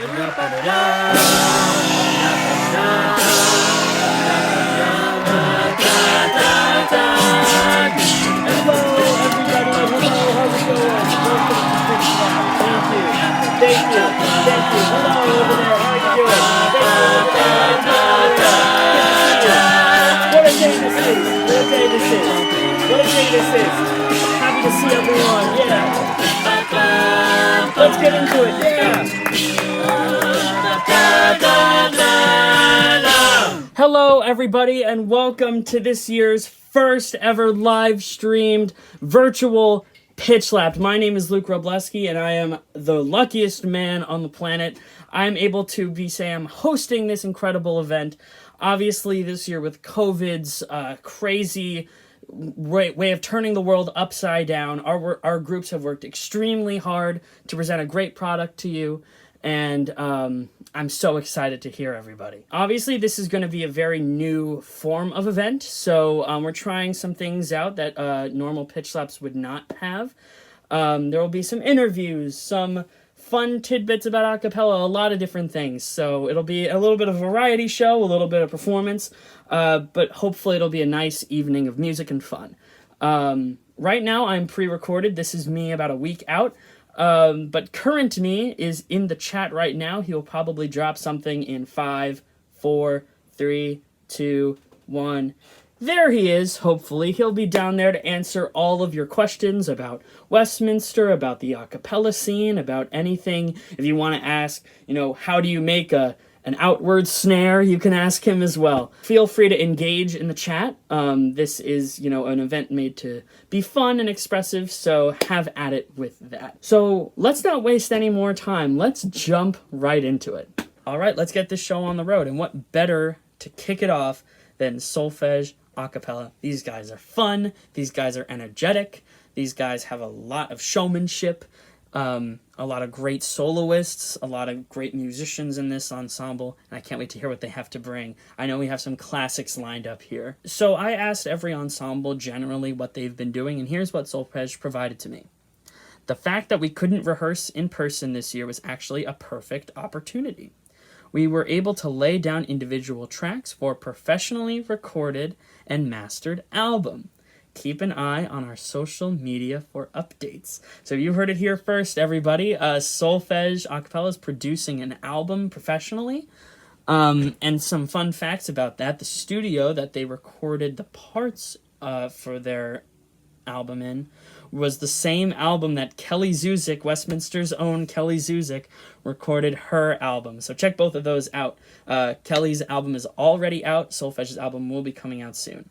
Thank you. Hello over there. How are you doing? What a day this is. Happy to see everyone. Yeah. Let's get into it. Yeah. Hello, everybody, and welcome to this year's first ever live streamed virtual Pitch Slapped. My name is Wroblewski, and I am the luckiest man on the planet. I'm able to I'm hosting this incredible event. Obviously, this year with COVID's crazy way of turning the world upside down, our groups have worked extremely hard to present a great product to you, and I'm so excited to hear everybody. Obviously, this is going to be a very new form of event, so we're trying some things out that normal pitch slaps would not have. There will be some interviews, some fun tidbits about a cappella, a lot of different things. So it'll be a little bit of a variety show, a little bit of performance, but hopefully it'll be a nice evening of music and fun. Right now, I'm pre-recorded. This is me about a week out. But current me is in the chat right now. He'll probably drop something in 5, 4, 3, 2, 1. There he is, hopefully. He'll be down there to answer all of your questions about Westminster, about the a cappella scene, about anything. If you want to ask, how do you make an outward snare, you can ask him as well. Feel free to engage in the chat. This is, an event made to be fun and expressive, so have at it with that. So let's not waste any more time. Let's jump right into it. All right, let's get this show on the road. And what better to kick it off than Soulfege A Capella? These guys are fun. These guys are energetic. These guys have a lot of showmanship. A lot of great soloists, a lot of great musicians in this ensemble, and I can't wait to hear what they have to bring. I know we have some classics lined up here. So I asked every ensemble generally what they've been doing, and here's what Soulfege provided to me. The fact that we couldn't rehearse in person this year was actually a perfect opportunity. We were able to lay down individual tracks for a professionally recorded and mastered album. Keep an eye on our social media for updates. So you heard it here first, everybody. Soulfege A Capella is producing an album professionally. And some fun facts about that. The studio that they recorded the parts for their album in was the same album that Kelly Zuzick, Westminster's own Kelly Zuzick, recorded her album. So check both of those out. Kelly's album is already out. Soulfege's album will be coming out soon.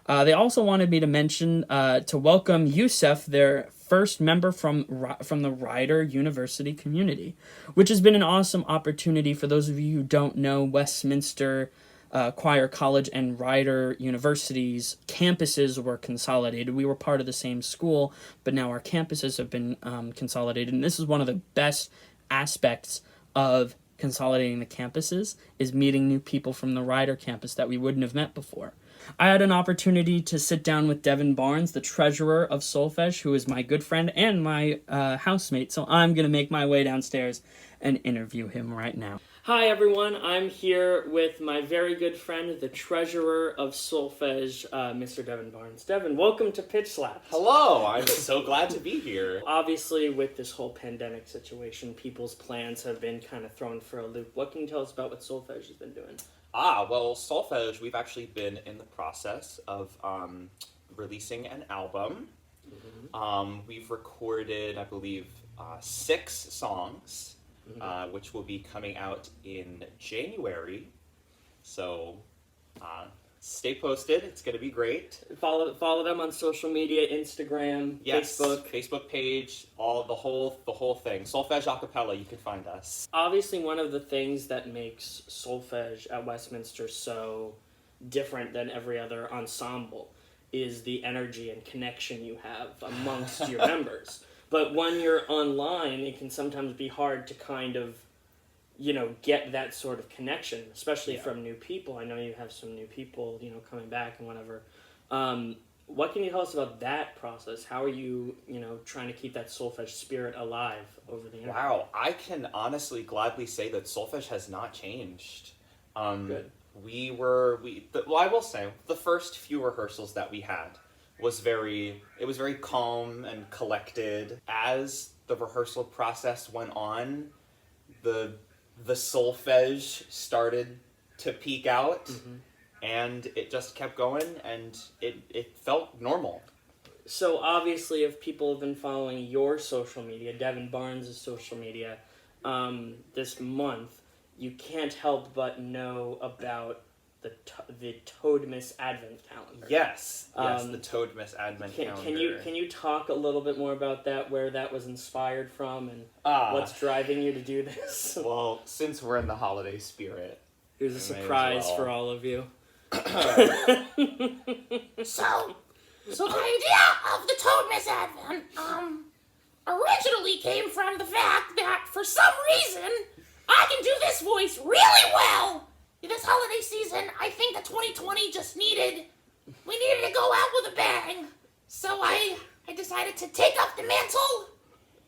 They also wanted me to mention, to welcome Youssef, their first member from the Rider University community, which has been an awesome opportunity. For those of you who don't know, Westminster Choir College and Rider University's campuses were consolidated. We were part of the same school, but now our campuses have been consolidated, and this is one of the best aspects of consolidating the campuses, is meeting new people from the Rider campus that we wouldn't have met before. I had an opportunity to sit down with Devin Barnes, the treasurer of Soulfege, who is my good friend and my housemate, so I'm going to make my way downstairs and interview him right now. Hi, everyone. I'm here with my very good friend, the treasurer of Soulfege, Mr. Devin Barnes. Devin, welcome to Pitch Slapped. Hello. I'm so glad to be here. Obviously, with this whole pandemic situation, people's plans have been kind of thrown for a loop. What can you tell us about what Soulfege has been doing? Well, Soulfege, we've actually been in the process of releasing an album. Mm-hmm. We've recorded, I believe, 6 songs, mm-hmm. Which will be coming out in January. So, stay posted. It's going to be great. Follow them on social media, Instagram, yes, Facebook page, the whole thing. Soulfege A Capella, you can find us. Obviously, one of the things that makes Soulfege at Westminster so different than every other ensemble is the energy and connection you have amongst your members. But when you're online, it can sometimes be hard to kind of get that sort of connection, especially from new people. I know you have some new people, coming back and whatever. What can you tell us about that process? How are you, trying to keep that Soulfege spirit alive over the years? Wow, I can honestly gladly say that Soulfege has not changed. Good. I will say, the first few rehearsals that we had was very calm and collected. As the rehearsal process went on, the solfege started to peak out, and it just kept going, and it felt normal. So obviously, if people have been following your social media, Devin Barnes' social media, this month, you can't help but know about the Toadmas Advent calendar. Yes, the Toadmas Advent calendar. Can you talk a little bit more about that, where that was inspired from, and what's driving you to do this? Well, since we're in the holiday spirit, here's a surprise for all of you. So the idea of the Toadmas Advent, originally came from the fact that for some reason I can do this voice really well. This holiday season, I think that 2020 just needed to go out with a bang. So I decided to take up the mantle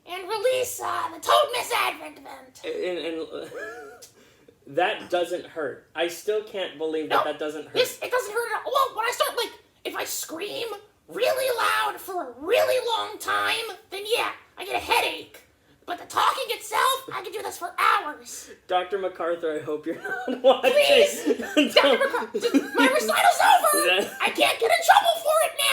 and release the Toadmas Advent event. And that doesn't hurt. I still can't believe that doesn't hurt. It doesn't hurt at all. Well, when I start, if I scream really loud for a really long time, then yeah, I get a headache. But the talking itself, I can do this for hours. Dr. MacArthur, I hope you're not watching. Please! Dr. MacArthur, my recital's over! I can't get in trouble for it now!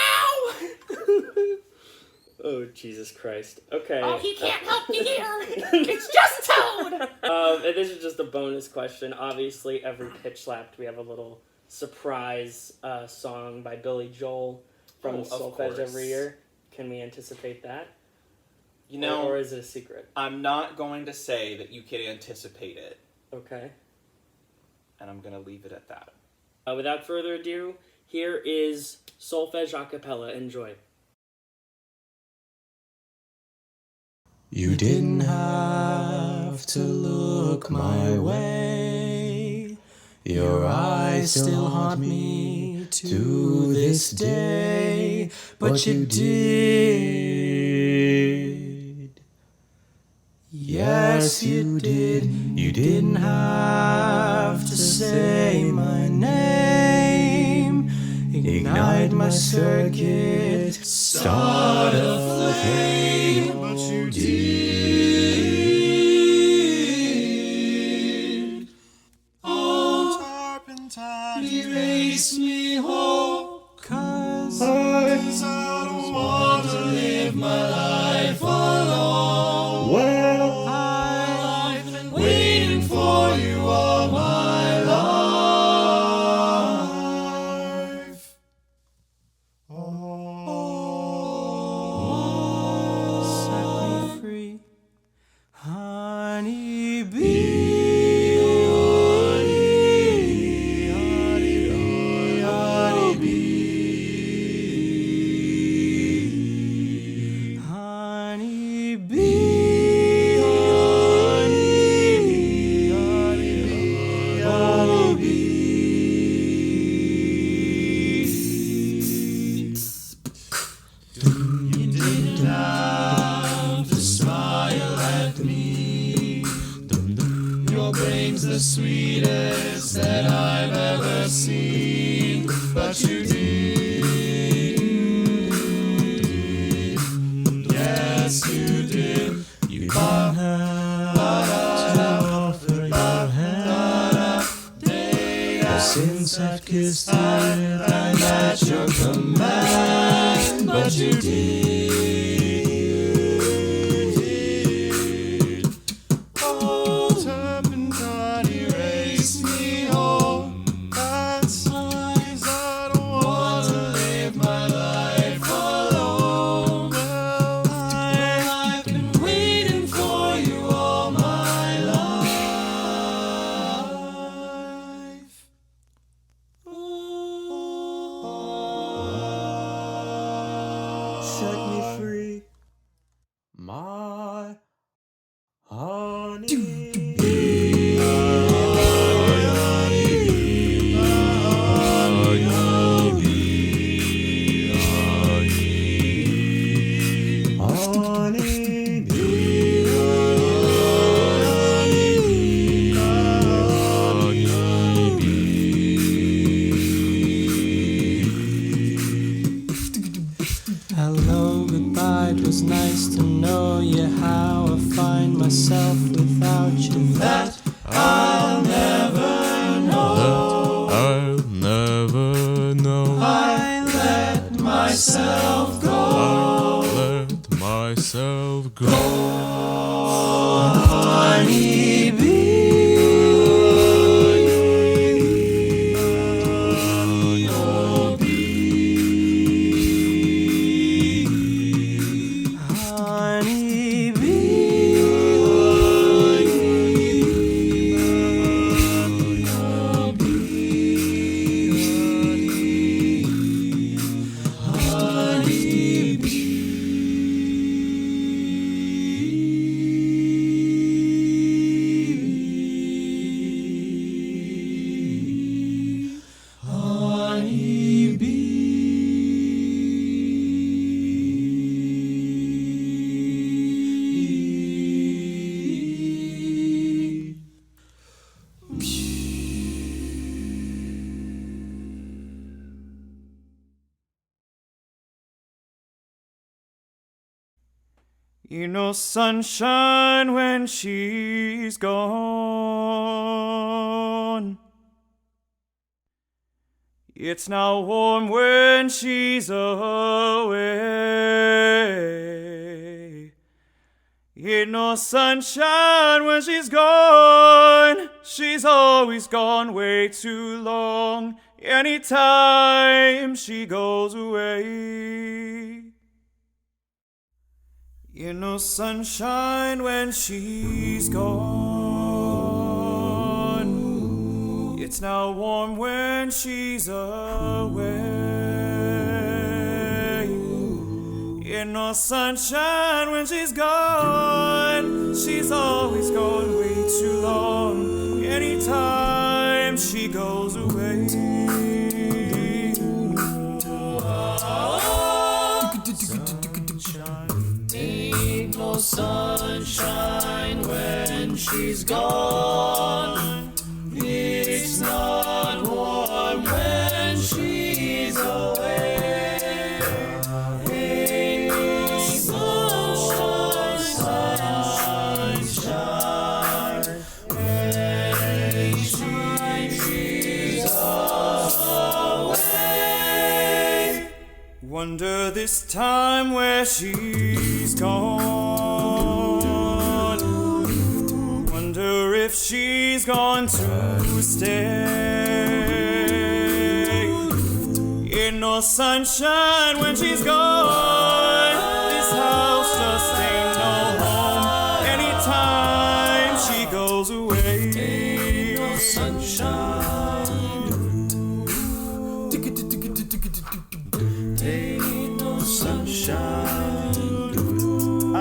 Oh, Jesus Christ. Okay. Oh, he can't help me here. It's just Toad! And this is just a bonus question. Obviously, every Pitch Slapped, we have a little surprise song by Billy Joel from Soulfege every year. Can we anticipate that? Or is it a secret? I'm not going to say that you can anticipate it. Okay. And I'm going to leave it at that. Without further ado, here is Soulfege A Capella. Enjoy. You didn't have to look my way. Your eyes still haunt me to this day, but you did. Yes, you did. You didn't have to say my name. Ignite my circuit, start a flame, but you did. Oh, turpentine, erase me whole, 'cause I don't want to live my life alone. Well, I've been waiting for you all my life. Oh, set me free, honey bee, honey bee, honey bee, honey bee. You didn't have to smile at me. Your brain's the sweetest that I've ever seen, but you did. Yes, you did. You didn't have to offer your hand. Since I've kissed it, I'm at your command, but you did. Oh, turpentine, erase me home. That's why I don't want to live my life alone. Well, I've been waiting for you all my life. Set me Ain't no sunshine when she's gone. It's not warm when she's away. Ain't no sunshine when she's gone. She's always gone way too long. Anytime she goes away. Ain't no sunshine when she's gone. It's not warm when she's away. Ain't no sunshine when she's gone. She's always gone way too long. Anytime she goes away. Ain't no sunshine when she's gone. It's not warm when she's away. Ain't no sunshine when she's away. Wonder this time where she's gone. Wonder if she's gone to stay. Ain't no sunshine when she's gone. This house just ain't no home. Anytime she goes away. Ain't no sunshine. Ain't no sunshine. I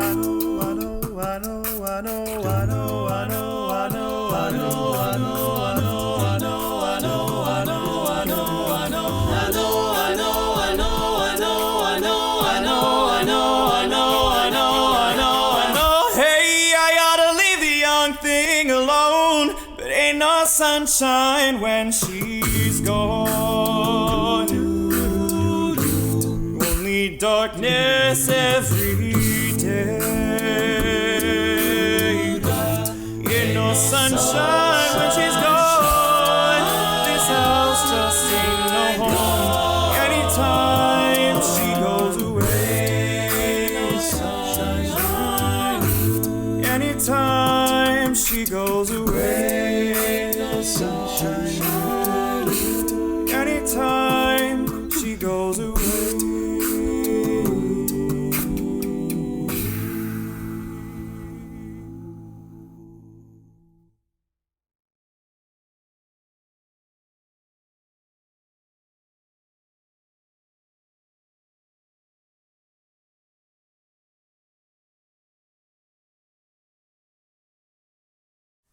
know. Hey, I gotta leave the young thing alone, but ain't no sunshine when she's gone. Only darkness every day. Ain't no sunshine when she's gone. This house just ain't no home. Anytime she goes away. Anytime she goes away. Anytime she goes away.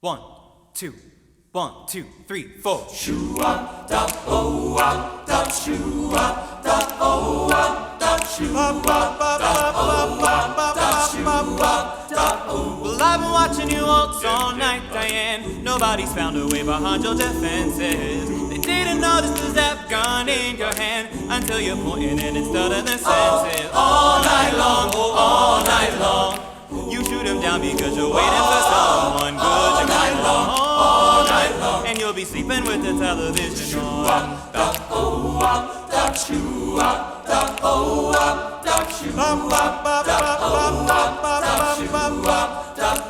One, two, 1, 2, 3, 4. Well, I've been watching you waltz all night, Diane. Nobody's found a way behind your defenses. They didn't notice the zap gun in your hand until you're pointing it and stuttering their senses. All night long, all night long. You shoot him down because you're waiting for someone good. All night long, all night long. And you'll be sleeping with the television on.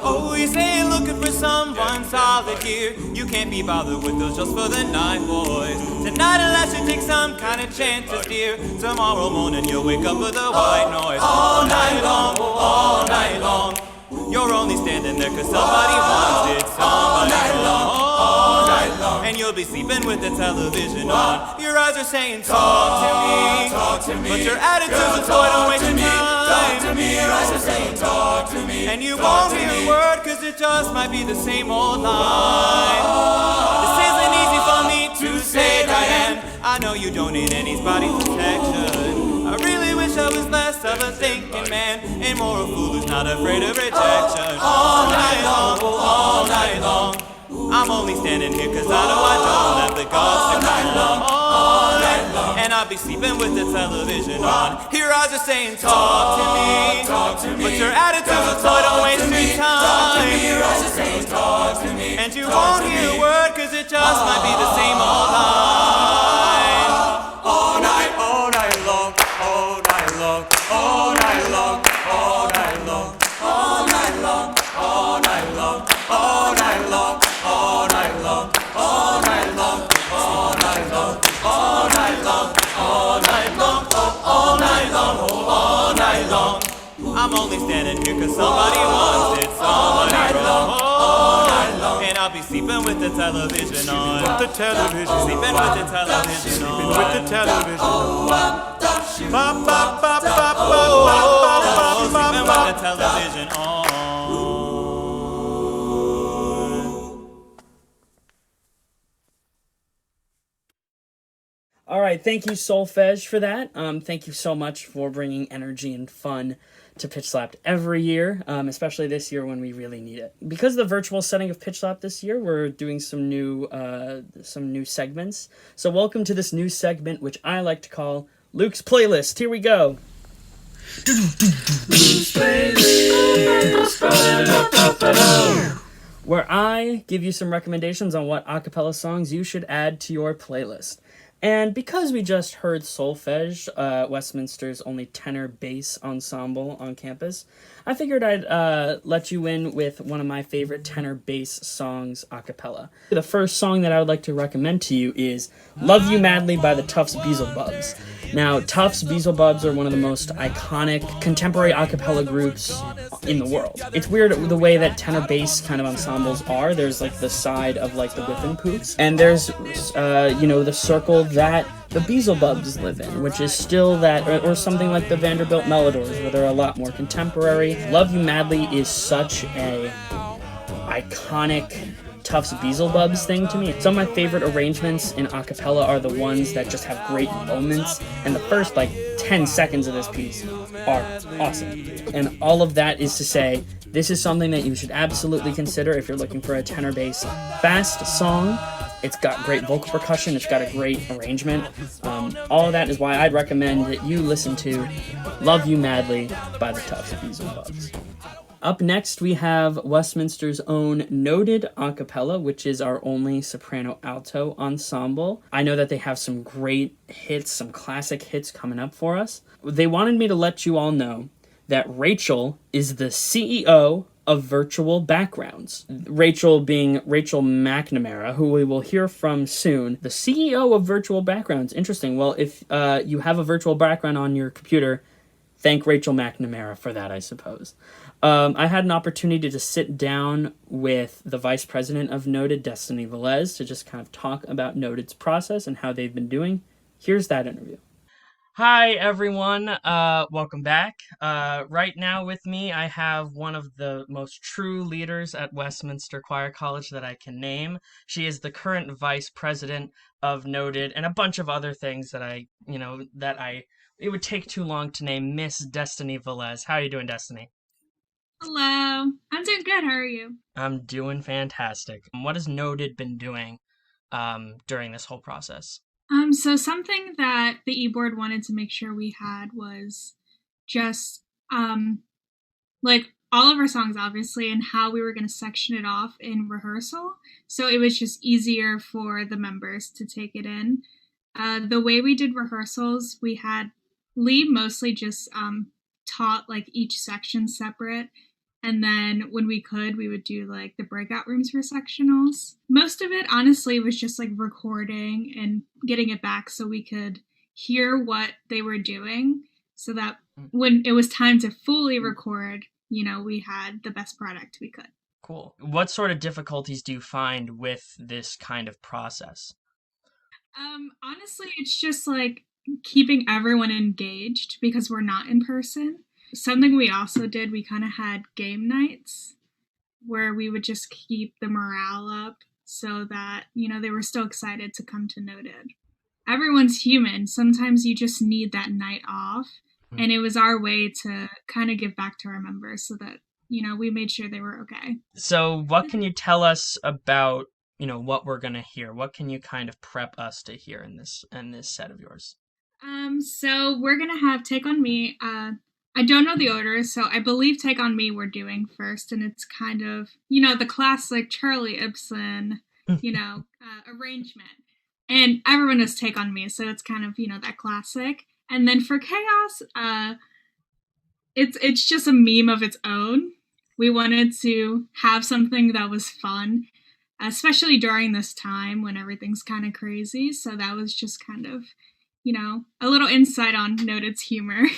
Oh, you say you're looking for someone solid here. You can't be bothered with those just for the night, boys. Tonight, unless you take some kind of chances, dear. Tomorrow morning, you'll wake up with a white noise. All night long, all night long. You're only standing there cause somebody wants it. Somebody all night long. And you'll be sleeping with the television on. Your eyes are saying, talk to me. But your attitude's a toy, don't waste your time. Talk to me, your eyes are saying, talk to me. And you won't hear a word cause it just might be the same old line. This isn't easy for me to say, Diane. I know you don't need anybody's protection. I really wish I was less of a thinking man and more a fool who's not afraid of rejection. All night long, all night long. I'm only standing here cause I know I don't have the guts to come long. All night long. And I be sleeping with the television on. Your eyes are saying, talk to me. Talk to me. But your attitude's a toy, don't waste your time. Your eyes are saying, talk to me. And you won't hear a word, cause it just might be the same old line. All night long, all night long, all night long, all night long, all night long, all night long, all night long, all night long, all night long, all night long, all night long, all night long, all night long, all night long. I'm only standing here cause somebody wants it, somebody wrong. All night long. And I'll be sleeping with the television on. With the television. Sleeping with the television on. With the television on. Sleeping with the television on. All right, thank you, Soulfege, for that. Thank you so much for bringing energy and fun to Pitch Slapped every year, especially this year when we really need it. Because of the virtual setting of Pitch Slapped this year, we're doing some new segments. So welcome to this new segment, which I like to call Luke's Playlist. Here we go. Where I give you some recommendations on what a cappella songs you should add to your playlist. And because we just heard Soulfege, Westminster's only tenor bass ensemble on campus, I figured I'd let you in with one of my favorite tenor bass songs a cappella. The first song that I would like to recommend to you is Love You Madly by the Tufts Beelzebubs. Now, Tufts Beelzebubs are one of the most iconic contemporary a cappella groups in the world. It's weird the way that tenor bass kind of ensembles are. There's like the side of like the Whip and Poots, and there's the circle that the Beelzebubs live in, which is still that, or something like the Vanderbilt Mellodors, where they're a lot more contemporary. Love You Madly is such a iconic Tufts Beelzebubs thing to me. Some of my favorite arrangements in a cappella are the ones that just have great moments, and the first 10 seconds of this piece are awesome. And all of that is to say, this is something that you should absolutely consider if you're looking for a tenor bass fast song. It's got great vocal percussion, it's got a great arrangement. All of that is why I'd recommend that you listen to Love You Madly by the Tufts Beelzebubs. Up next, we have Westminster's own Noted a cappella, which is our only soprano-alto ensemble. I know that they have some great hits, some classic hits coming up for us. They wanted me to let you all know that Rachel is the CEO of Virtual Backgrounds. Rachel being Rachel McNamara, who we will hear from soon. The CEO of Virtual Backgrounds. Interesting. Well, if you have a virtual background on your computer, thank Rachel McNamara for that, I suppose. I had an opportunity to sit down with the vice president of Noted, Destiny Velez, to just kind of talk about Noted's process and how they've been doing. Here's that interview. Hi, everyone. Welcome back. Right now with me, I have one of the most true leaders at Westminster Choir College that I can name. She is the current vice president of Noted and a bunch of other things that it would take too long to name. Miss Destiny Velez. How are you doing, Destiny? Hello. I'm doing good. How are you? I'm doing fantastic. What has Noted been doing during this whole process? So something that the e-board wanted to make sure we had was just all of our songs, obviously, and how we were going to section it off in rehearsal. So it was just easier for the members to take it in. The way we did rehearsals, we had Lee mostly just taught each section separate. And then when we could, we would do the breakout rooms for sectionals. Most of it, honestly, was just recording and getting it back so we could hear what they were doing so that when it was time to fully record, we had the best product we could. Cool. What sort of difficulties do you find with this kind of process? Honestly, it's just keeping everyone engaged because we're not in person. Something we also did, we kind of had game nights where we would just keep the morale up so that, they were still excited to come to Noted. Everyone's human. Sometimes you just need that night off. And it was our way to kind of give back to our members so that, we made sure they were okay. So what can you tell us about, what we're going to hear? What can you kind of prep us to hear in this set of yours? So we're gonna have Take on Me. I don't know the order, so I believe Take on Me we're doing first, and it's kind of, the classic Charlie Ibsen, arrangement. And everyone knows Take on Me, so it's kind of, that classic. And then for Chaos, it's just a meme of its own. We wanted to have something that was fun, especially during this time when everything's kind of crazy. So that was just kind of, a little insight on Noted's humor.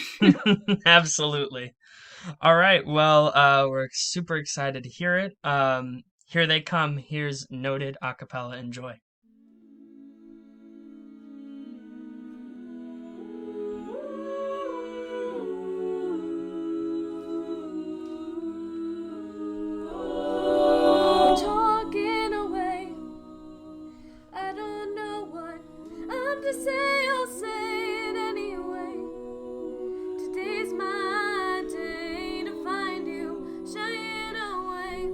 Absolutely. All right. Well, we're super excited to hear it. Here they come. Here's Noted a cappella. Enjoy. Talking away, I don't know what I'm to say, I'll say it anyway. Today's my day to find you, shying away.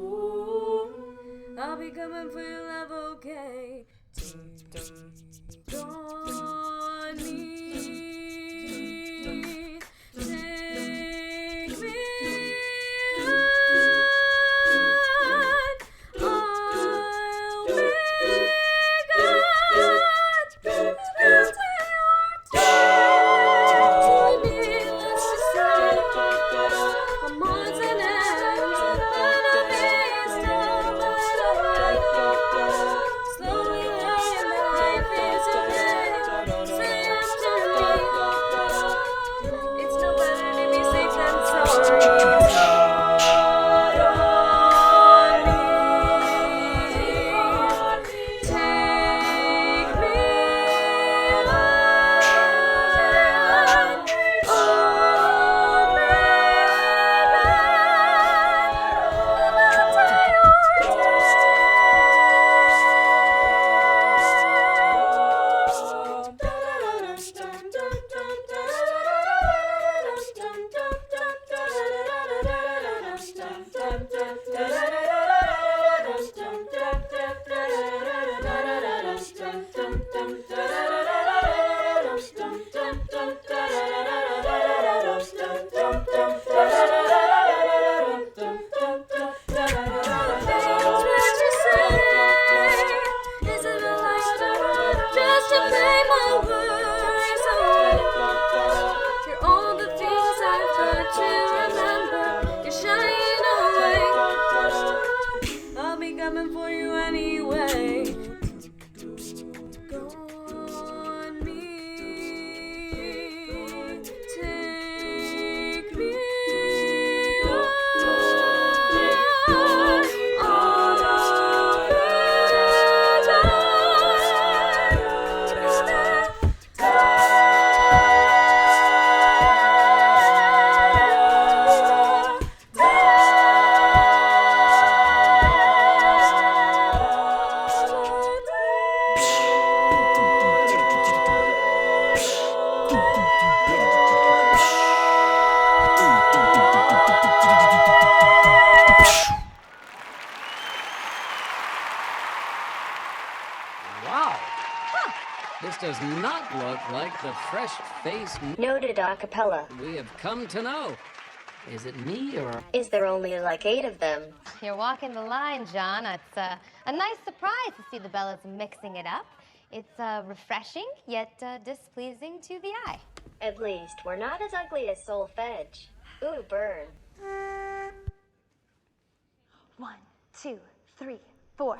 I'll be coming for your love, okay? Take on me, take me on. I'll be good. Needless to say, I'm odds and ends, enemies down. Slowly learning that life is a game. Say after me, it's no better to be safe than sorry. Take me on. Coming for you anyway. Go on me, take me on. Wow! This does not look like the fresh-faced Noted a cappella. we have come to know. Is it me or... Is there only like 8 of them? You're walking the line, John. It's a nice surprise to see the Bellas mixing it up. It's refreshing, yet displeasing to the eye. At least we're not as ugly as Soulfege. Ooh, burn. 1, 2, 3, 4.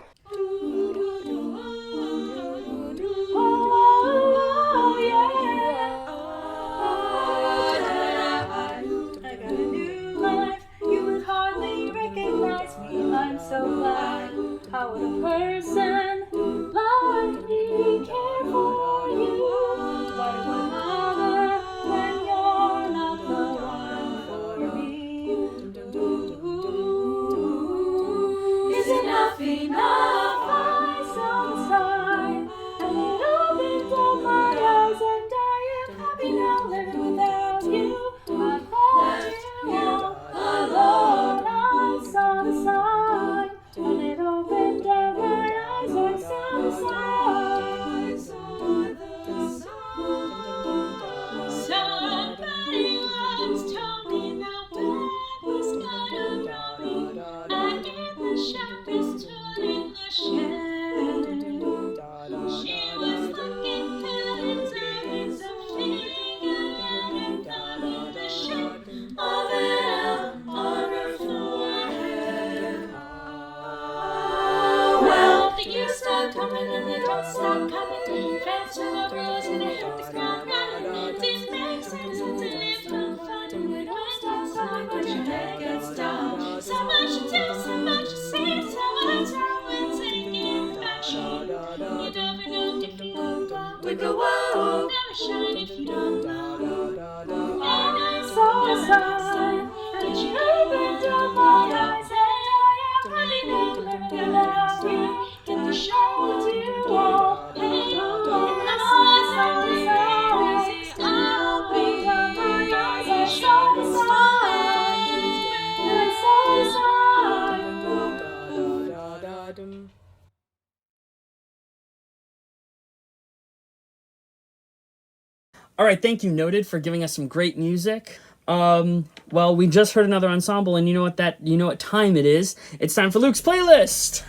I got a new life. You would hardly recognize me. I'm so glad. How would a person like me care for you? Why do I bother when you're not the one for me? Is enough enough? I so stop coming. Friends from the rose and the help is gone running. It makes sense to live for fun. When I stop fun, but your head gets down. So much to do, so much to say. So what's wrong with taking action? You don't know if you don't know. We go whoa, never shine if you don't know. And I saw a sign, and she opened up my eyes. I know never love you. Get the show with you all. Hey, oh, and I saw a sign. I'll be my eyes. I saw a sign, and I saw a sign. All right, thank you, Noted, for giving us some great music. Well, we just heard another ensemble, and you know what time it is. It's time for Luke's playlist.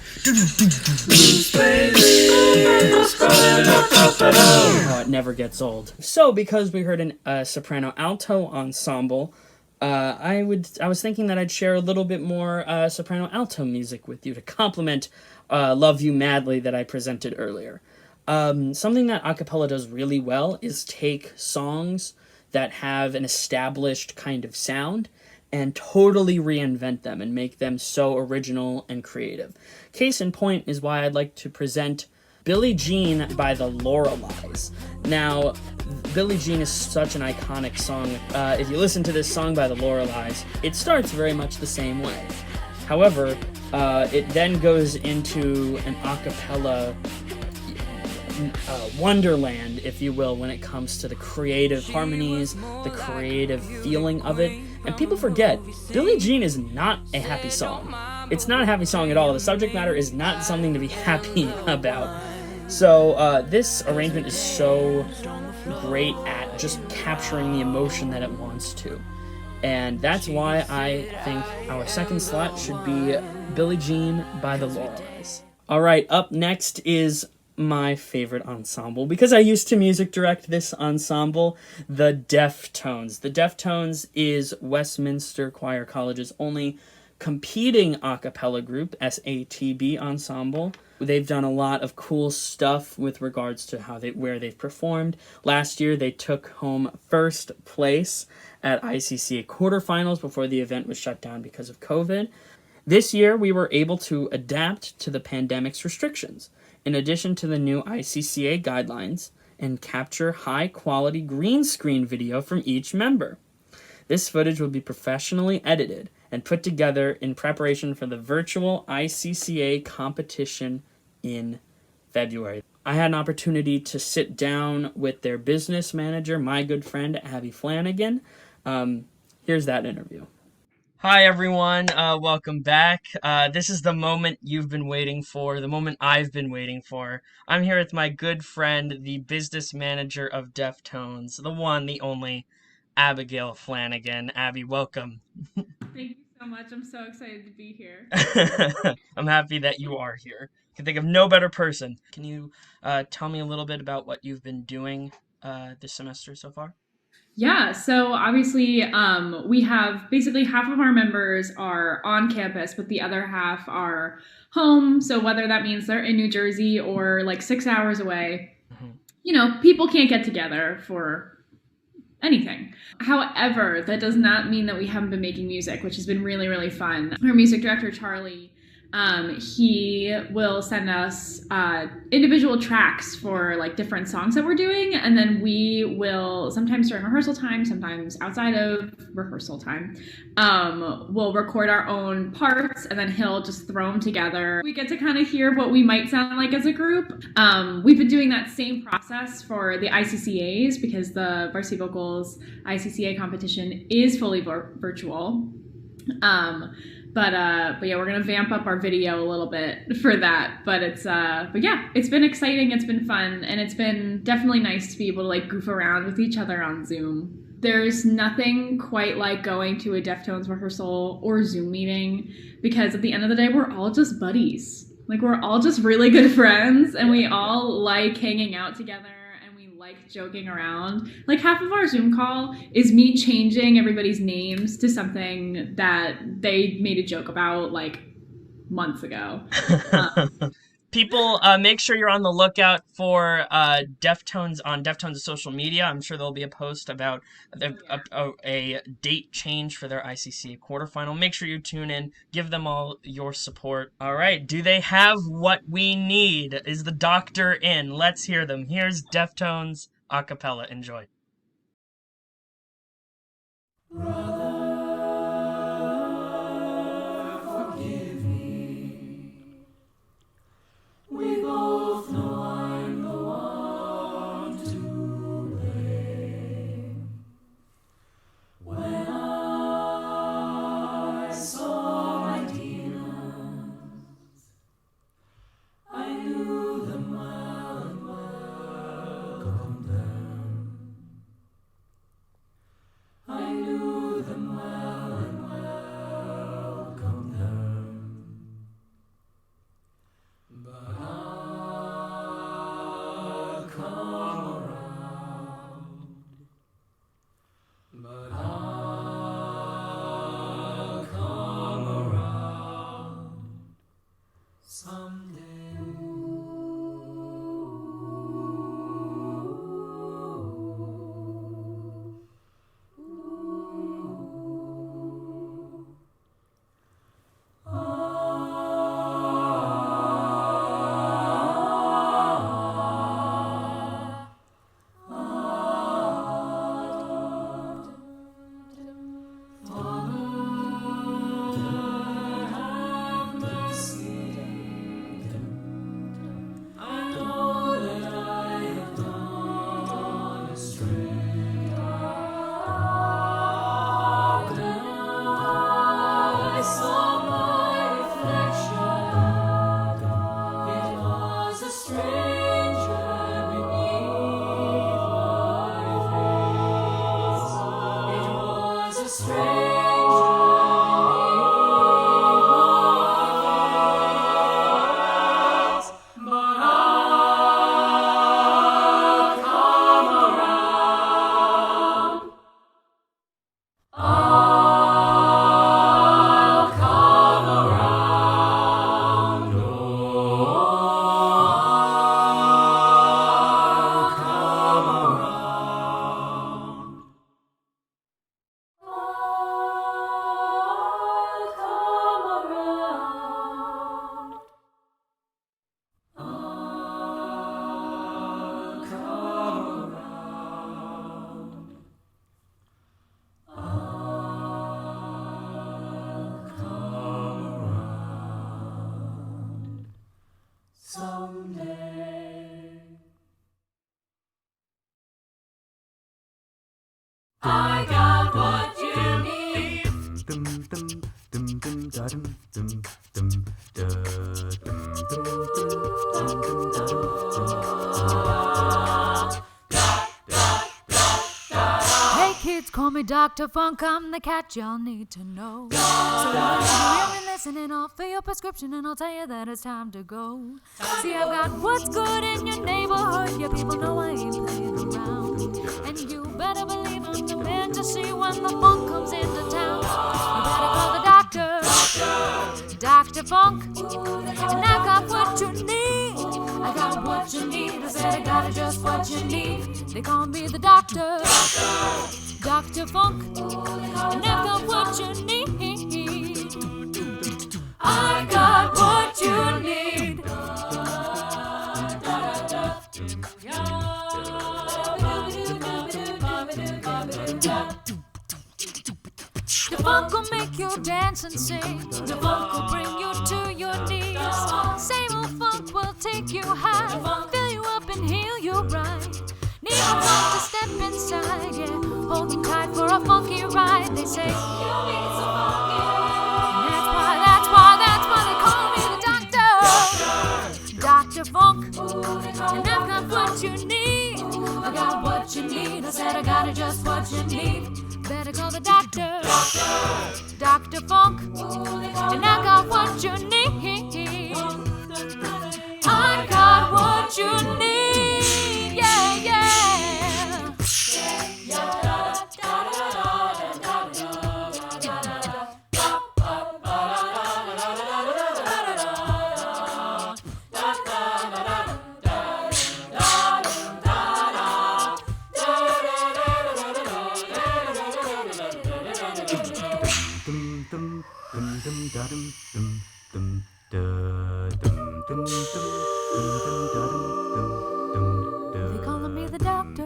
Oh, it never gets old. So, because we heard a soprano alto ensemble, I was thinking that I'd share a little bit more soprano alto music with you to complement "Love You Madly" that I presented earlier. Something that a cappella does really well is take songs that have an established kind of sound and totally reinvent them and make them so original and creative. Case in point is why I'd like to present Billie Jean by the Loreleis. Now, Billie Jean is such an iconic song. If you listen to this song by the Loreleis, it starts very much the same way. However, it then goes into an a cappella wonderland, if you will, when it comes to the creative harmonies, the creative feeling of it. And people forget, Billie Jean is not a happy song. It's not a happy song at all. The subject matter is not something to be happy about. So this arrangement is so great at just capturing the emotion that it wants to. And that's why I think our second slot should be Billie Jean by the Loreleis. All right, up next is my favorite ensemble, because I used to music direct this ensemble, the Deaftones. The Deaftones is Westminster Choir College's only competing a cappella group, SATB ensemble. They've done a lot of cool stuff with regards to where they've performed. Last year, they took home first place at ICCA quarterfinals before the event was shut down because of COVID. This year, we were able to adapt to the pandemic's restrictions, in addition to the new ICCA guidelines, and capture high-quality green screen video from each member. This footage will be professionally edited and put together in preparation for the virtual ICCA competition in February. I had an opportunity to sit down with their business manager, my good friend Abby Flanagan. Here's that interview. Hi, everyone. Welcome back. This is the moment you've been waiting for, the moment I've been waiting for. I'm here with my good friend, the business manager of Deaftones, the one, the only, Abigail Flanagan. Abby, welcome. Thank you so much. I'm so excited to be here. I'm happy that you are here. I can think of no better person. Can you tell me a little bit about what you've been doing this semester so far? Yeah, so obviously we have basically half of our members are on campus, but the other half are home. So whether that means they're in New Jersey or like 6 hours away, you know, people can't get together for anything. However, that does not mean that we haven't been making music, which has been really, really fun. Our music director, Charlie, he will send us individual tracks for like different songs that we're doing, and then we will, sometimes during rehearsal time, sometimes outside of rehearsal time, we'll record our own parts, and then he'll just throw them together. We get to kind of hear what we might sound like as a group. We've been doing that same process for the ICCAs, because the Varsity Vocals ICCA competition is fully virtual. But yeah, we're gonna vamp up our video a little bit for that. But yeah, it's been exciting, it's been fun, and it's been definitely nice to be able to like goof around with each other on Zoom. There's nothing quite like going to a Deaftones rehearsal or Zoom meeting, because at the end of the day, we're all just buddies. Like, we're all just really good friends, and we all like hanging out together. Like joking around. Like, half of our Zoom call is me changing everybody's names to something that they made a joke about like months ago. People, make sure you're on the lookout for Deftones on Deftones' social media. I'm sure there'll be a post about a date change for their ICC quarterfinal. Make sure you tune in. Give them all your support. All right. Do they have what we need? Is the doctor in? Let's hear them. Here's Deftones A Capella. Enjoy. We both know I'm the one to blame. When I saw my demons, I knew them well and welcomed them. I knew them well and welcomed them. But I'll come around. But I'll come around someday. I got what you need. Hey kids, call me Dr. Funk, I'm the cat y'all need to know. So when you hear me listening, I'll fill your prescription and I'll tell you that it's time to go. See, I've got what's good in your neighborhood, yeah, people know I ain't playing around. And you better believe I'm the man to see when the funk comes into town. You better call the doctor, Dr. Funk, and I got what you need. I got what you need, I said I got just what you need. They call me the doctor, Dr. Funk, and I got what you need. I got what you need. The funk will make you dance and sing. The funk will bring you to your knees. Same old funk will take you high, fill you up and heal you right. Need a funk to step inside, yeah. Hold them tight for a funky ride. They say, you need some funky. And that's why they call me the doctor, Dr. Funk. And I've got what you need. I got what you need. I said I got it just what you need. Better call the doctor, Dr. Funk, and I got what you need. I got what you need, yeah, yeah. They calling me the doctor.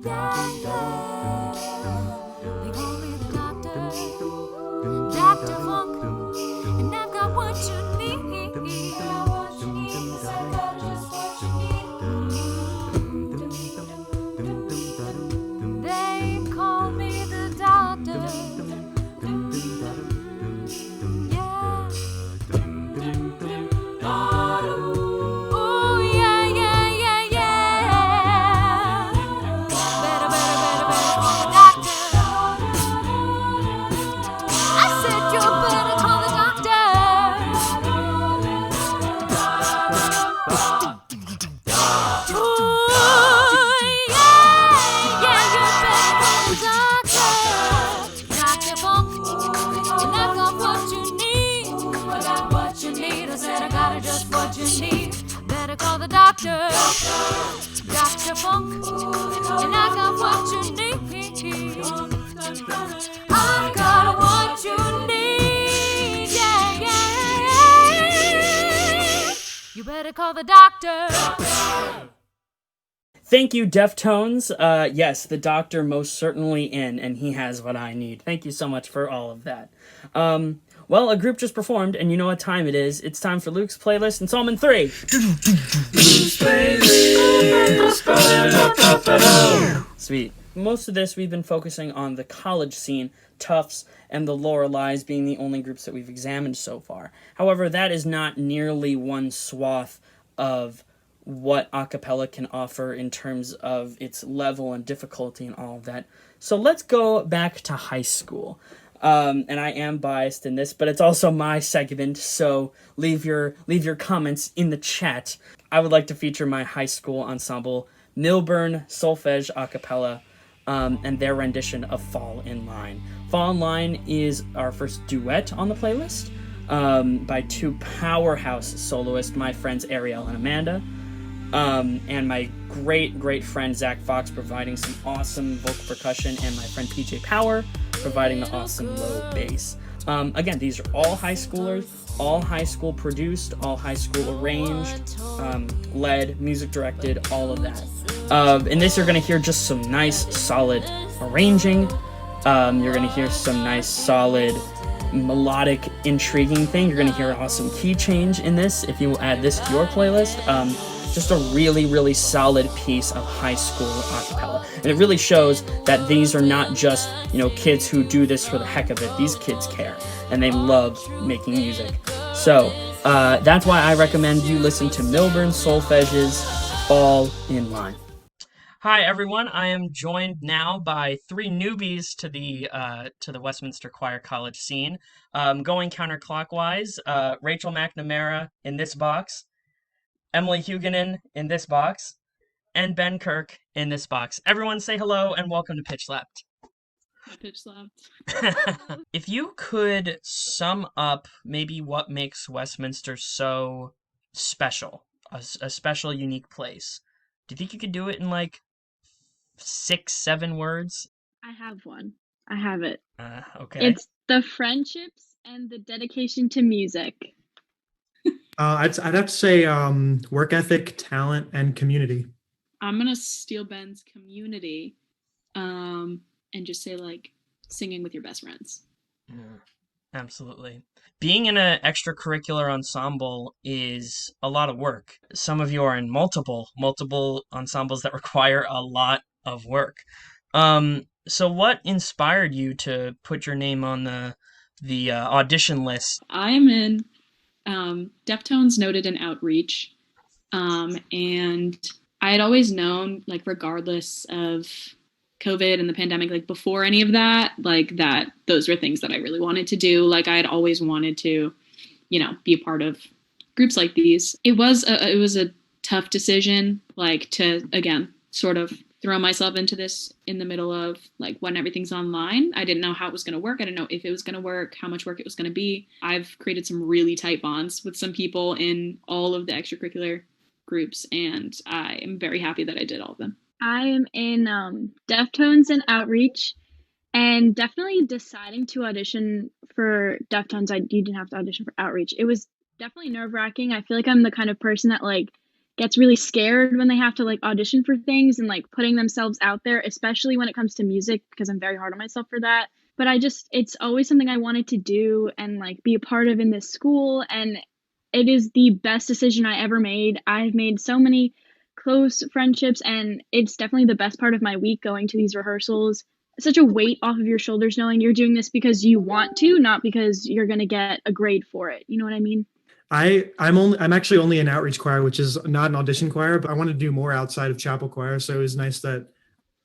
Yeah, yeah. They call me the doctor. Dr. Funk. And I've got what you need. They call me the doctor. Yeah. Ooh, yeah, yeah, yeah, yeah. Better, doctor. I said you better call the doctor. Ooh, yeah, you better call the doctor. Dr. Funk, and I've got what you need. I got what you need. I said I got just what you need. Better call the doctor. Dr. Funk, and I got what you need. I got what you need. Yeah, yeah. You better call the doctor. Thank you, Deaftones. Yes, the doctor most certainly in, and he has what I need. Thank you so much for all of that. Well, a group just performed, and you know what time it is. It's time for Luke's playlist installment 3. Sweet. Most of this, we've been focusing on the college scene, Tufts, and the Loreleis being the only groups that we've examined so far. However, that is not nearly one swath of what a cappella can offer in terms of its level and difficulty and all of that. So let's go back to high school. And I am biased in this, but it's also my segment, so leave your comments in the chat. I would like to feature my high school ensemble, Milburn Soulfege A Capella, and their rendition of Fall in Line. Fall in Line is our first duet on the playlist, by two powerhouse soloists, my friends Ariel and Amanda, and my great friend Zach Fox providing some awesome vocal percussion, and my friend PJ Power providing the awesome low bass. Again, these are all high schoolers, all high school produced, all high school arranged, led, music directed, all of that. In this, you're going to hear just some nice, solid arranging. You're going to hear some nice, solid, melodic, intriguing thing. You're going to hear an awesome key change in this if you will add this to your playlist. Just a really solid piece of high school acapella. And it really shows that these are not just, kids who do this for the heck of it. These kids care, and they love making music. So, that's why I recommend you listen to Milburn Soulfege's Fall in Line. Hi everyone, I am joined now by 3 newbies to the Westminster Choir College scene. Going counterclockwise, Rachel McNamara in this box, Emily Huguenin in this box, and Ben Kirk in this box. Everyone say hello and welcome to Pitch Slapped. Pitch Slapped. If you could sum up maybe what makes Westminster so special, a special, unique place, do you think you could do it in 6-7 words? I have one. I have it. Okay. It's the friendships and the dedication to music. I'd have to say work ethic, talent, and community. I'm gonna steal Ben's community, and just say singing with your best friends. Yeah, absolutely. Being in an extracurricular ensemble is a lot of work. Some of you are in multiple ensembles that require a lot of work. So what inspired you to put your name on the audition list? I'm in Deaftones Noted in Outreach, and I had always known, regardless of COVID and the pandemic, before any of that, that those were things that I really wanted to do. I had always wanted to, be a part of groups like these. It was a tough decision, to, again, sort of throw myself into this in the middle of when everything's online. I didn't know how it was going to work. I didn't know if it was going to work, how much work it was going to be. I've created some really tight bonds with some people in all of the extracurricular groups, and I am very happy that I did all of them. I am in Deaftones and Outreach, And definitely deciding to audition for Deftones, you didn't have to audition for Outreach. It was definitely nerve-wracking. I feel like I'm the kind of person that like gets really scared when they have to like audition for things and like putting themselves out there, especially when it comes to music, because I'm very hard on myself for that. But it's always something I wanted to do and like be a part of in this school, and it is the best decision I ever made. I've made so many close friendships, and it's definitely the best part of my week going to these rehearsals. Such a weight off of your shoulders knowing you're doing this because you want to, not because you're going to get a grade for it. You know what I mean? I'm actually only in outreach choir, which is not an audition choir, but I want to do more outside of chapel choir. So it was nice that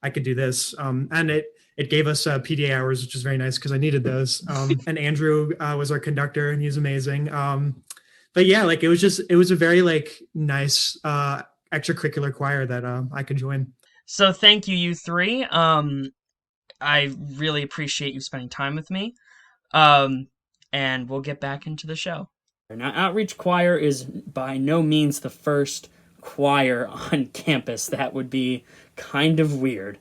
I could do this. And it gave us PDA hours, which was very nice because I needed those. And Andrew was our conductor, and he's amazing. But yeah, like it was a very like nice extracurricular choir that I could join. So thank you, you three. I really appreciate you spending time with me. And we'll get back into the show. Now, Outreach Choir is by no means the first choir on campus. That would be kind of weird.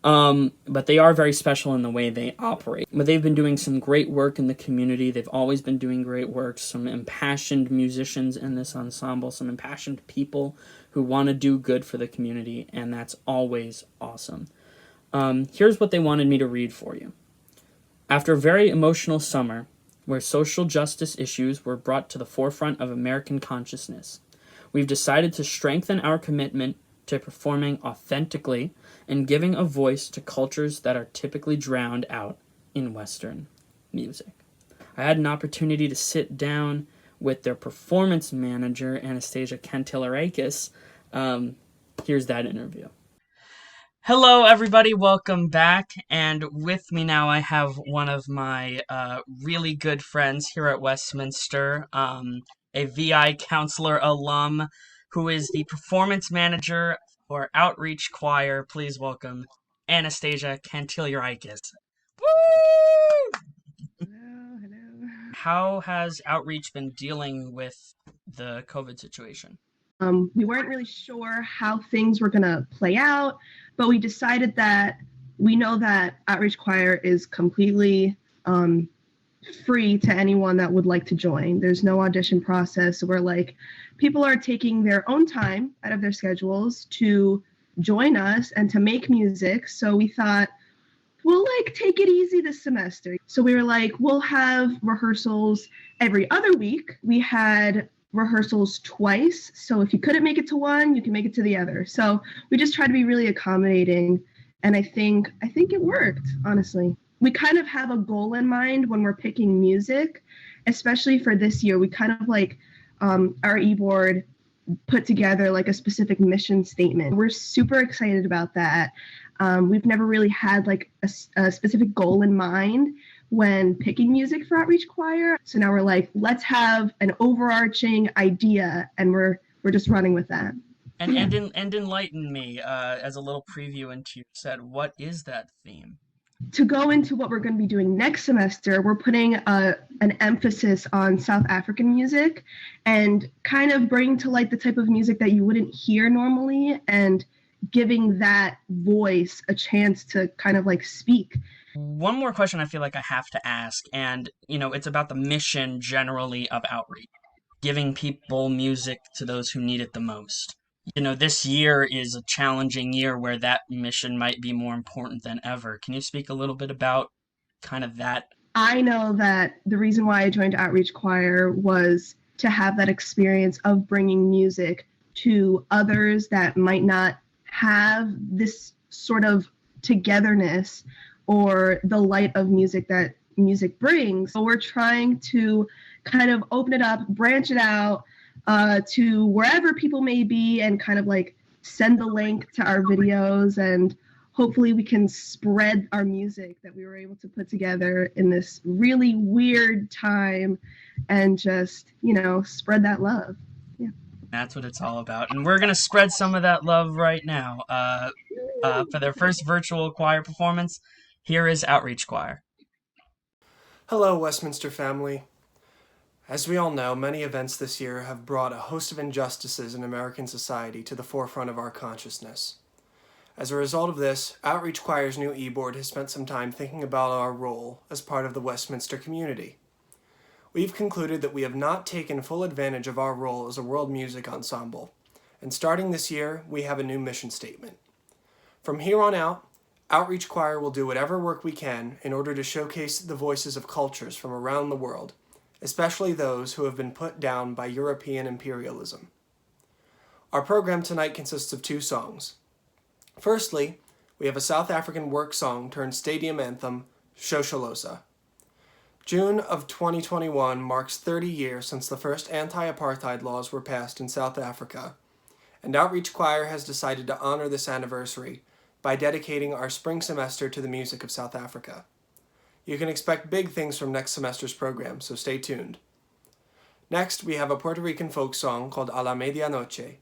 But they are very special in the way they operate. But they've been doing some great work in the community. They've always been doing great work. Some impassioned musicians in this ensemble, some impassioned people who want to do good for the community, and that's always awesome. Here's what they wanted me to read for you. After a very emotional summer, where social justice issues were brought to the forefront of American consciousness, we've decided to strengthen our commitment to performing authentically and giving a voice to cultures that are typically drowned out in Western music. I had an opportunity to sit down with their performance manager, Anastasia Kantilarakis. Here's that interview. Hello, everybody. Welcome back. And with me now, I have one of my really good friends here at Westminster, a VI counselor alum who is the performance manager for Outreach Choir. Please welcome Anastasia Kantilarakis. Woo! Hello. How has Outreach been dealing with the COVID situation? We weren't really sure how things were going to play out, but we decided that we know that Outreach Choir is completely free to anyone that would like to join. There's no audition process where like people are taking their own time out of their schedules to join us and to make music. So we thought, we'll like take it easy this semester. So we were like, we'll have rehearsals every other week. We had rehearsals twice. So if you couldn't make it to one, you can make it to the other. So we just tried to be really accommodating. And I think it worked, honestly. We kind of have a goal in mind when we're picking music, especially for this year. We kind of like our e-board put together like a specific mission statement. We're super excited about that. We've never really had like a specific goal in mind when picking music for Outreach Choir. So now we're like, let's have an overarching idea, and we're just running with that. And enlighten me as a little preview into your set. What is that theme? To go into what we're going to be doing next semester, we're putting an emphasis on South African music and kind of bringing to light the type of music that you wouldn't hear normally and giving that voice a chance to kind of like speak. One more question I feel like I have to ask, and it's about the mission generally of Outreach, giving people music to those who need it the most. This year is a challenging year where that mission might be more important than ever. Can you speak a little bit about kind of that? I know that the reason why I joined Outreach Choir was to have that experience of bringing music to others that might not have this sort of togetherness or the light of music that music brings. So we're trying to kind of open it up, branch it out to wherever people may be, and kind of like send the link to our videos, and hopefully we can spread our music that we were able to put together in this really weird time and just, spread that love. Yeah. That's what it's all about. And we're going to spread some of that love right now. For their first virtual choir performance, here is Outreach Choir. Hello, Westminster family. As we all know, many events this year have brought a host of injustices in American society to the forefront of our consciousness. As a result of this, Outreach Choir's new e-board has spent some time thinking about our role as part of the Westminster community. We've concluded that we have not taken full advantage of our role as a world music ensemble, and starting this year, we have a new mission statement. From here on out, Outreach Choir will do whatever work we can in order to showcase the voices of cultures from around the world, especially those who have been put down by European imperialism. Our program tonight consists of 2 songs. Firstly, we have a South African work song turned stadium anthem, Shosholoza. June of 2021 marks 30 years since the first anti-apartheid laws were passed in South Africa, and Outreach Choir has decided to honor this anniversary by dedicating our spring semester to the music of South Africa. You can expect big things from next semester's program, so stay tuned. Next, we have a Puerto Rican folk song called A la Medianoche.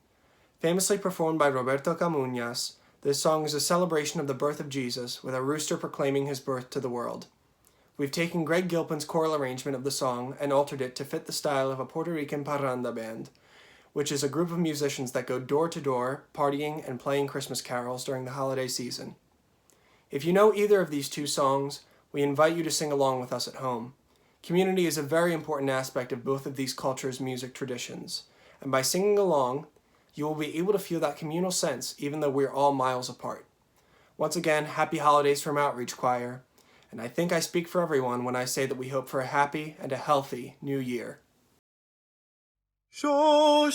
Famously performed by Roberto Camuñas, this song is a celebration of the birth of Jesus, with a rooster proclaiming his birth to the world. We've taken Greg Gilpin's choral arrangement of the song and altered it to fit the style of a Puerto Rican parranda band, which is a group of musicians that go door to door, partying and playing Christmas carols during the holiday season. If you know either of these 2 songs, we invite you to sing along with us at home. Community is a very important aspect of both of these cultures' music traditions, and by singing along, you will be able to feel that communal sense even though we're all miles apart. Once again, happy holidays from Outreach Choir, and I think I speak for everyone when I say that we hope for a happy and a healthy new year. Shoshaloza,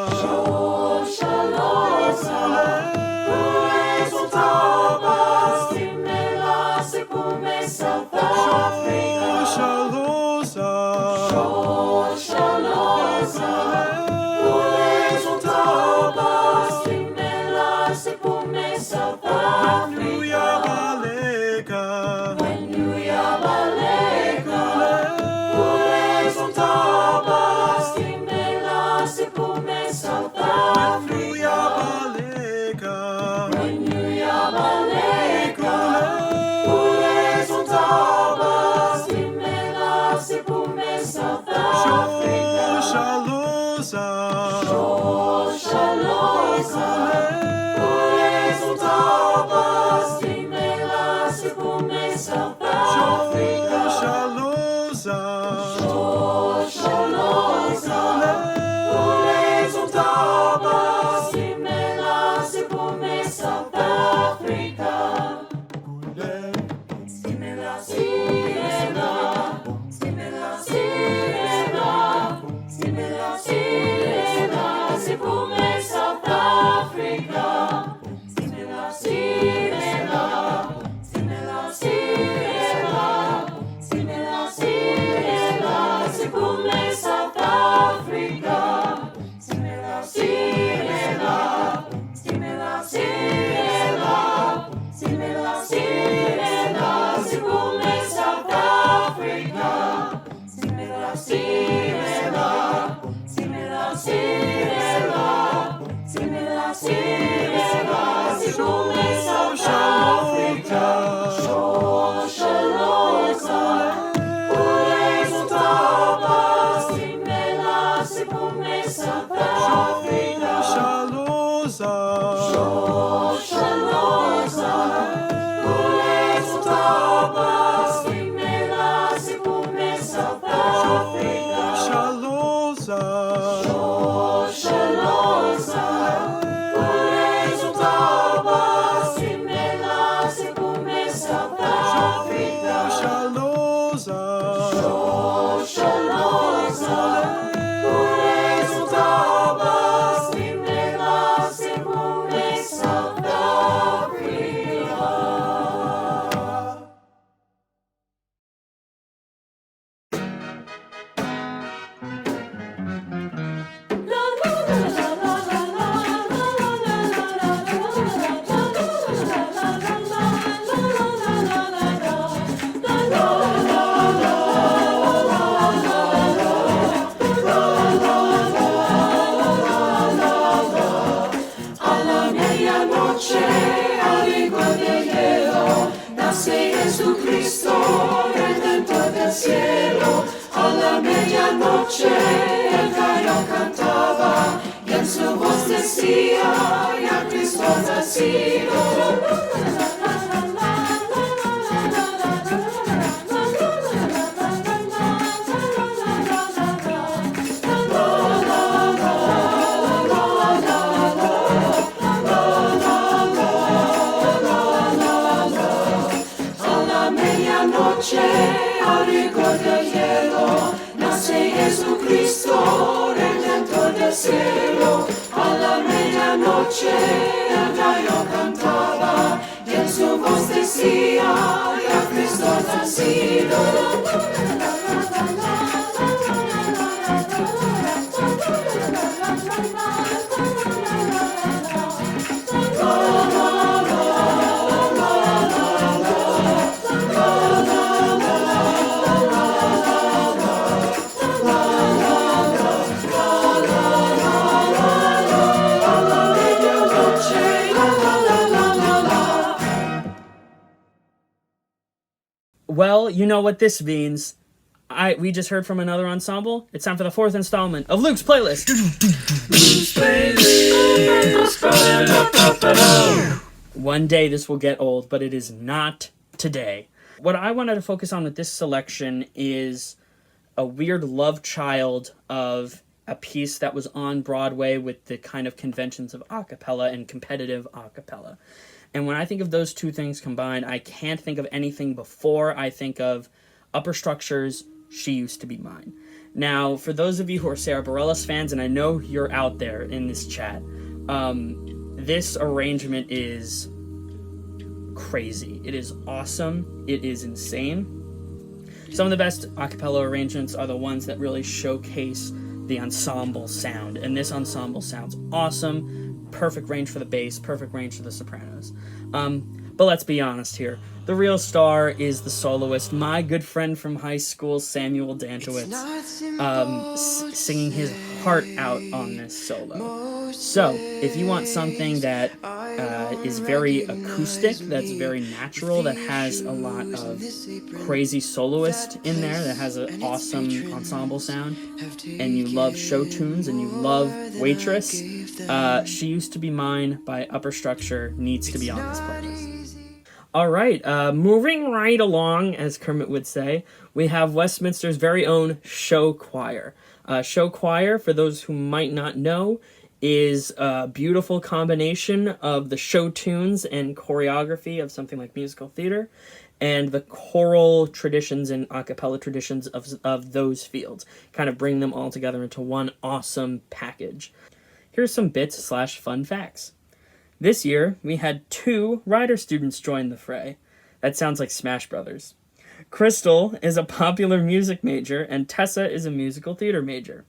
Shoshaloza, exultabas, timela sepume South Africa. Shoshaloza, Shoshaloza, exultabas, timela sepume South Africa. When you yabaleka, exultabas, timela sepume South Africa. When you yabaleka, exultabas, timela sepume South Africa. Shoshaloza, Shoshaloza, exultabas, timela sepume South Africa. Shoshaloza, Shoshaloza, exultabas, timela sepume South Africa. Timela, timela, timela, timela, timela, timela, sepume South Africa. Timela, timela, timela, timela, timela, timela, sepume South Africa. Timela, timela, timela, timela, timela, timela, sepume South Africa. Timela, timela, timela, timela, timela, timela, sepume South Africa. Shoshaloza, exultabas, timela sepume South Africa. Shoshaloza, exultabas, timela sepume South Africa. Shoshaloza, exultabas, timela sepume South Africa. Shoshaloza, exultabas, timela sepume South Africa. A la medianoche, al igual de hielo, nace Jesucristo, Redentor del cielo. A la medianoche, el gallo cantaba, y en su voz decía, ya Cristo nació. Abrigo del hielo, nace Jesucristo, Redentor del cielo. A la medianoche el gallo cantaba, y en su voz decía, ya Cristo ha nacido. Well, you know what this means. We just heard from another ensemble. It's time for the fourth installment of Luke's playlist. One day this will get old, but it is not today. What I wanted to focus on with this selection is a weird love child of a piece that was on Broadway with the kind of conventions of a cappella and competitive a cappella. And when I think of those two things combined, I can't think of anything before I think of Upper Structure's She Used to Be Mine. Now, for those of you who are Sarah Bareilles fans, and I know you're out there in this chat, this arrangement is crazy. It is awesome. It is insane. Some of the best a cappella arrangements are the ones that really showcase the ensemble sound, and this ensemble sounds awesome. Perfect range for the bass, perfect range for the sopranos. But let's be honest here. The real star is the soloist, my good friend from high school, Samuel Dantowitz, singing his heart out on this solo. So, if you want something that is very acoustic, that's very natural, that has a lot of crazy soloist in there, that has an awesome ensemble sound, and you love show tunes, and you love Waitress, She Used to Be Mine by Upper Structure needs to be on this playlist. Alright, moving right along, as Kermit would say, we have Westminster's very own show choir. Show choir, for those who might not know, is a beautiful combination of the show tunes and choreography of something like musical theater, and the choral traditions and a cappella traditions of those fields. Kind of bring them all together into one awesome package. Here's some bits/fun facts. This year, we had 2 Rider students join the fray. That sounds like Smash Brothers. Crystal is a popular music major, and Tessa is a musical theater major.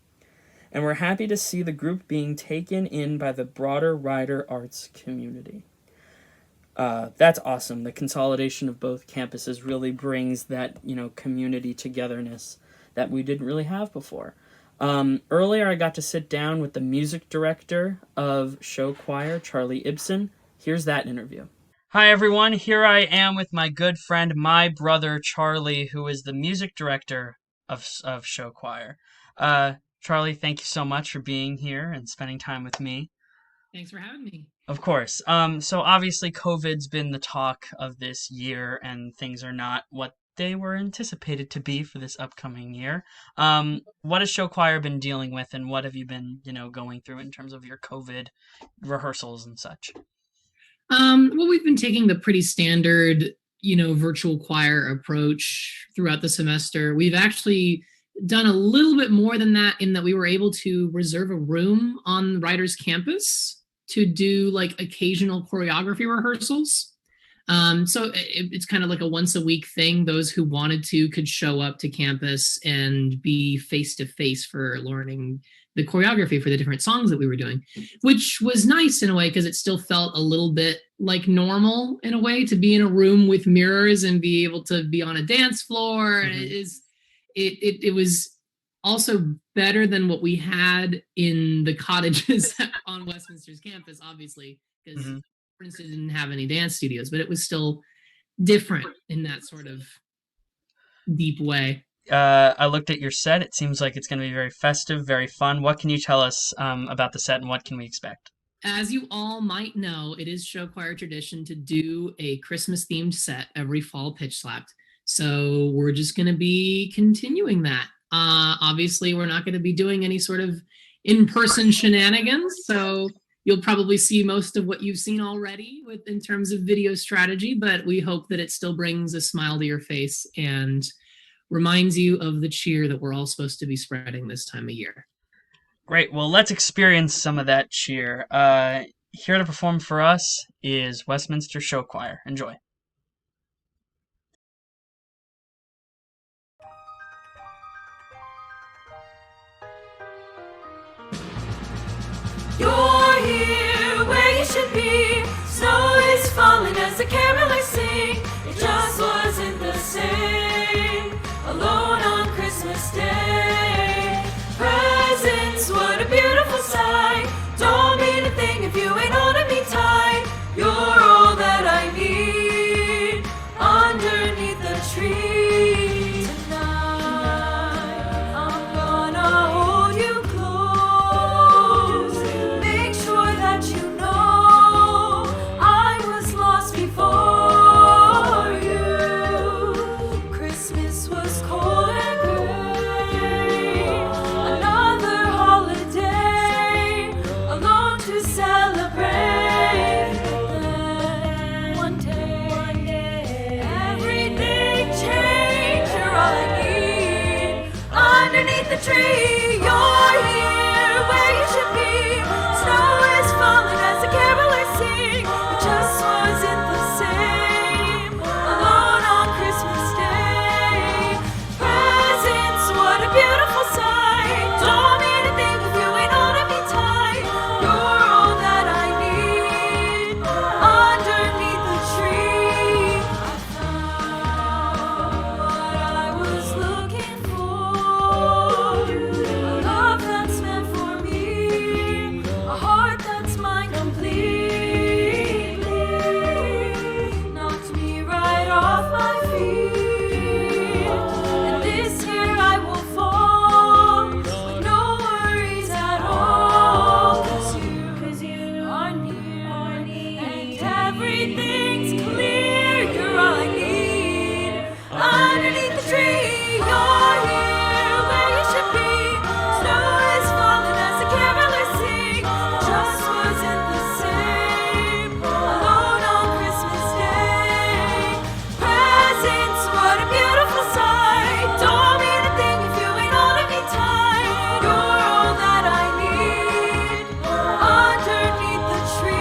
And we're happy to see the group being taken in by the broader Rider arts community. That's awesome. The consolidation of both campuses really brings that, community togetherness that we didn't really have before. Earlier, I got to sit down with the music director of show choir, Charlie Ibsen. Here's that interview. Hi, everyone. Here I am with my good friend, my brother, Charlie, who is the music director of show choir. Charlie, thank you so much for being here and spending time with me. Thanks for having me. Of course. So obviously COVID's been the talk of this year, and things are not what they were anticipated to be for this upcoming year. What has show choir been dealing with, and what have you been, going through in terms of your COVID rehearsals and such? Well, we've been taking the pretty standard, virtual choir approach throughout the semester. We've actually done a little bit more than that in that we were able to reserve a room on Rider's campus to do occasional choreography rehearsals. So it's kind of like a once a week thing. Those who wanted to could show up to campus and be face to face for learning the choreography for the different songs that we were doing, which was nice in a way because it still felt a little bit like normal in a way to be in a room with mirrors and be able to be on a dance floor. Mm-hmm. It was also better than what we had in the cottages on Westminster's campus, obviously, because mm-hmm. Princeton didn't have any dance studios, but it was still different in that sort of deep way. I looked at your set. It seems like it's going to be very festive, very fun. What can you tell us about the set, and what can we expect? as you all might know, it is show choir tradition to do a Christmas themed set every fall pitch slapped. So we're just going to be continuing that. Obviously, we're not going to be doing any sort of in-person shenanigans. So you'll probably see most of what you've seen already in terms of video strategy, but we hope that it still brings a smile to your face and reminds you of the cheer that we're all supposed to be spreading this time of year. Great. Well, let's experience some of that cheer. Here to perform for us is Westminster Show Choir. Enjoy. You're here where you should be. Snow is falling as the carolers sing. It just wasn't the same. Alone on Christmas Day. Presents, what a beautiful sight. Don't mean a thing if you ain't holding me tight. You're all that I need underneath the tree tonight. I'm gonna hold you close. Make sure that you know I was lost before you. Christmas was cold and gray. Another holiday alone to celebrate. Then one day, everything changed. You're all I need underneath the tree. You're here where you should be. Snow is falling as the carolers sing. It just wasn't the same. Alone on Christmas Day. Presents, what a beautiful sight. Don't mean a thing if you ain't holding me tight. You're all that I need underneath the tree. I found what I was looking for. A love that's meant for me. A heart that's mine completely. Knocked me right off my feet. And this year I will fall with no worries at all. 'Cause you are near. And everything's clear. You're all I need underneath the tree. You're here where you should be. Snow is falling as the carolers sing. It just wasn't the same. Alone on Christmas Day. Presents, what a beautiful sight. Don't mean a thing if you ain't holding me tight. You're all that I need underneath the tree.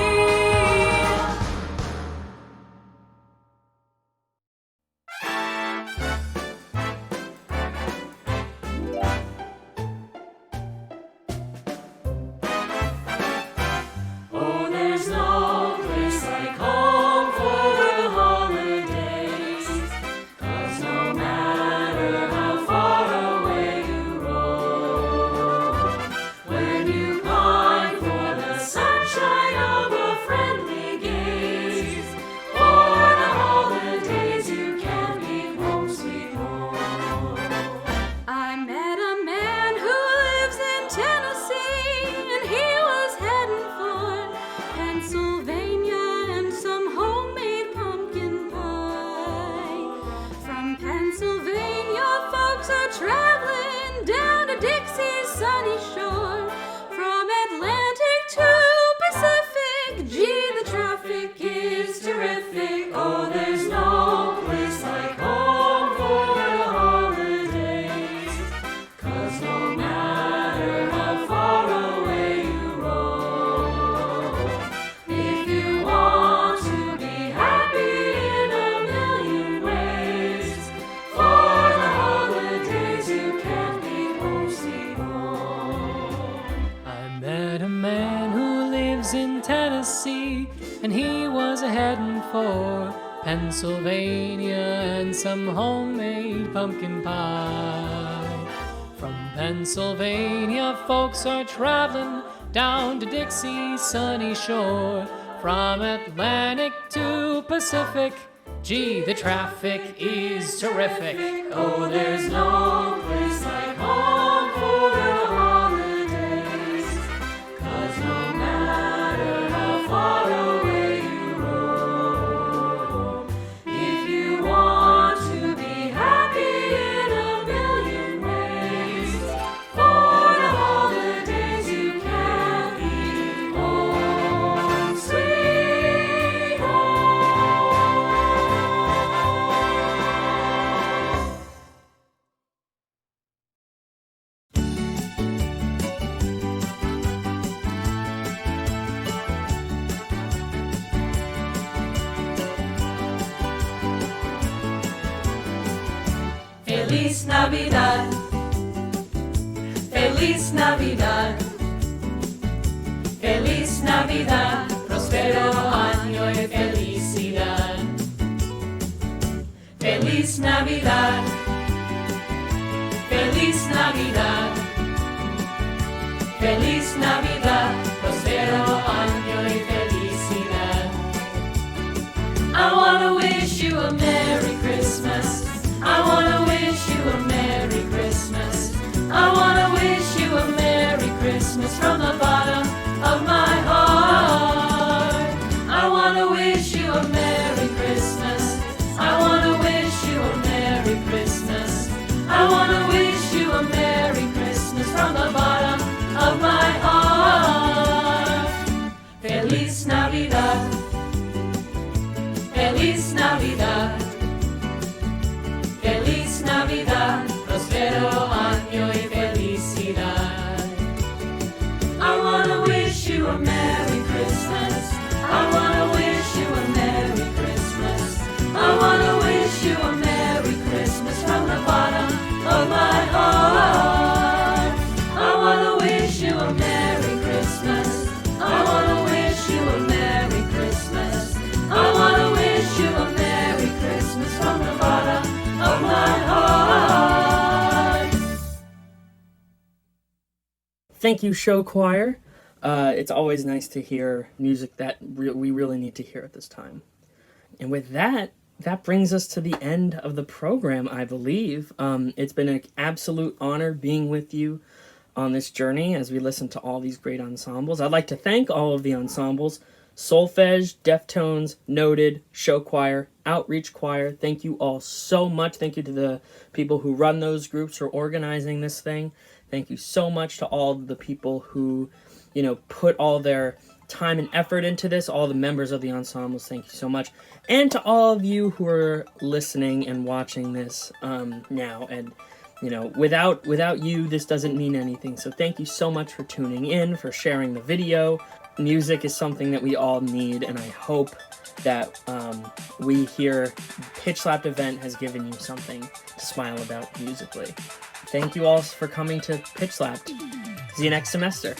Oh, there's no place like home for the holidays. 'Cause no matter how far away you roam, when you pine for the sunshine of a friendly gaze, for the holidays you can be home, sweet home. I met a man who lives in Tennessee, and he was heading for Pennsylvania and some homemade pumpkin pie. From Pennsylvania, folks are traveling down to Dixie's sunny shore. From Atlantic to Pacific, gee, the traffic is terrific. Oh, there's no place like home for the holidays. 'Cause no matter how far away you roam, if you want to be happy in a million ways, for the holidays you can be home, sweet home. I met a man who lives in Tennessee, and he was heading for Pennsylvania and some homemade pumpkin pie. From Pennsylvania, folks are traveling down to Dixie's sunny shore. From Atlantic to Pacific, gee, the traffic is terrific. Oh, there's no place like home for the holidays. 'Cause no matter Feliz Navidad. Feliz Navidad. Feliz Navidad. Prospero año y felicidad. Feliz Navidad. Feliz Navidad. Feliz Navidad. Prospero año y felicidad. I wanna wish you a Merry Christmas. I wanna wish you a Merry Christmas. I wanna wish you a Merry Christmas from the bottom of my heart. I wanna wish you a Merry Christmas. I wanna wish you a Merry Christmas. I wanna wish you a Merry Christmas from the bottom of my heart. Feliz Navidad. Feliz Navidad. Feliz Navidad. Prospero año y felicidad. I wanna wish you a Merry Christmas. I wanna wish you a Merry Christmas. I wanna wish you a Merry Christmas from the bottom of my heart. I wanna wish you a Merry Christmas. I wanna wish you a Merry Christmas. I wanna wish you a Merry Christmas from the bottom of my heart. Thank you, show choir. It's always nice to hear music that we really need to hear at this time. And with that, that brings us to the end of the program, I believe. It's been an absolute honor being with you on this journey as we listen to all these great ensembles. I'd like to thank all of the ensembles: Soulfege, Deaftones, Noted, Show Choir, Outreach Choir. Thank you all so much. Thank you to the people who run those groups for organizing this thing. Thank you so much to all the people who, put all their time and effort into this, all the members of the ensembles. Thank you so much. And to all of you who are listening and watching this now. And, without you, this doesn't mean anything. So thank you so much for tuning in, for sharing the video. Music is something that we all need, and I hope that we here, Pitch Slapped event has given you something to smile about musically. Thank you all for coming to Pitch Slapped. See you next semester.